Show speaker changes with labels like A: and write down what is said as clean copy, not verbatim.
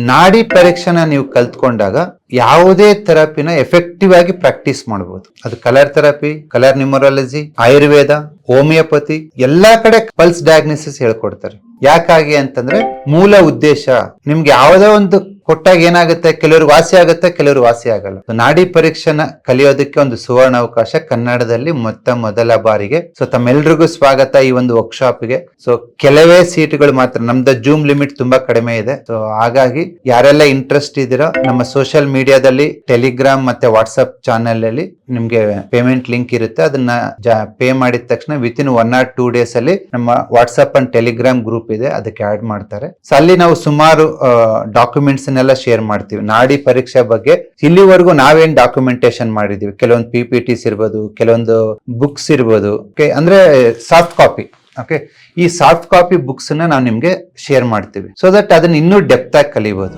A: ನಾಡಿ ಪರೀಕ್ಷೆನ ನೀವು ಕಲ್ತ್ಕೊಂಡಾಗ ಯಾವುದೇ ಥೆರಪಿನ ಎಫೆಕ್ಟಿವ್ ಆಗಿ ಪ್ರಾಕ್ಟೀಸ್ ಮಾಡಬಹುದು. ಅದು colour therapy, colour numerology, Ayurveda, homeopathy ಎಲ್ಲಾ ಕಡೆ ಪಲ್ಸ್ ಡಯಾಗ್ನೋಸಿಸ್ ಹೇಳ್ಕೊಡ್ತಾರೆ. ಯಾಕಾಗಿ ಅಂತಂದ್ರೆ ಮೂಲ ಉದ್ದೇಶ ನಿಮ್ಗೆ ಯಾವುದೋ ಒಂದು ಕೊಟ್ಟಾಗ ಏನಾಗುತ್ತೆ, ಕೆಲವ್ರಿಗೆ ವಾಸಿ ಆಗುತ್ತೆ, ಕೆಲವ್ರಿಗೆ ವಾಸಿ ಆಗಲ್ಲ. ನಾಡಿ ಪರೀಕ್ಷೆನ ಕಲಿಯೋದಕ್ಕೆ ಒಂದು ಸುವರ್ಣ ಅವಕಾಶ ಕನ್ನಡದಲ್ಲಿ ಮೊದಲ ಬಾರಿಗೆ. ಸೊ ತಮ್ಮೆಲ್ರಿಗೂ ಸ್ವಾಗತ ಈ ಒಂದು ವರ್ಕ್ಶಾಪ್ಗೆ. ಸೊ ಕೆಲವೇ ಸೀಟ್ಗಳು ಮಾತ್ರ, ನಮ್ದು ಜೂಮ್ ಲಿಮಿಟ್ ತುಂಬಾ ಕಡಿಮೆ ಇದೆ. ಸೊ ಹಾಗಾಗಿ ಯಾರೆಲ್ಲ ಇಂಟ್ರೆಸ್ಟ್ ಇದೀರೋ ನಮ್ಮ ಸೋಷಿಯಲ್ ಮೀಡಿಯಾದಲ್ಲಿ, ಟೆಲಿಗ್ರಾಮ್ ಮತ್ತೆ ವಾಟ್ಸ್ಆಪ್ ಚಾನೆಲ್ ಅಲ್ಲಿ ನಿಮ್ಗೆ ಪೇಮೆಂಟ್ ಲಿಂಕ್ ಇರುತ್ತೆ. ಅದನ್ನ ಪೇ ಮಾಡಿದ ತಕ್ಷಣ ವಿತಿನ್ 1 or 2 days ಅಲ್ಲಿ ನಮ್ಮ ವಾಟ್ಸ್ಆಪ್ ಅಂಡ್ ಟೆಲಿಗ್ರಾಮ್ ಗ್ರೂಪ್ ಇದೆ, ಅದಕ್ಕೆ ಆಡ್ ಮಾಡ್ತಾರೆ. ಸೊ ಅಲ್ಲಿ ನಾವು ಸುಮಾರು ಡಾಕ್ಯುಮೆಂಟ್ಸ್ ನೆಲ್ಲ ಶೇರ್ ಮಾಡ್ತೀವಿ ನಾಡಿ ಪರೀಕ್ಷೆ ಬಗ್ಗೆ. ಇಲ್ಲಿವರೆಗೂ ನಾವೇನ್ ಡಾಕ್ಯುಮೆಂಟೇಶನ್ ಮಾಡಿದೀವಿ, ಕೆಲವೊಂದು PPTs ಇರ್ಬೋದು, ಕೆಲವೊಂದು ಬುಕ್ಸ್ ಇರ್ಬೋದು, ಅಂದ್ರೆ ಸಾಫ್ಟ್ ಕಾಪಿ. ಓಕೆ, ಈ ಸಾಫ್ಟ್ ಕಾಪಿ ಬುಕ್ಸ್ ನಾವು ನಿಮ್ಗೆ ಶೇರ್ ಮಾಡ್ತೀವಿ, ಸೊ ದಟ್ ಅದನ್ನ ಇನ್ನೂ ಡೆಪ್ತ್ ಆಗಿ ಕಲಿಬಹುದು.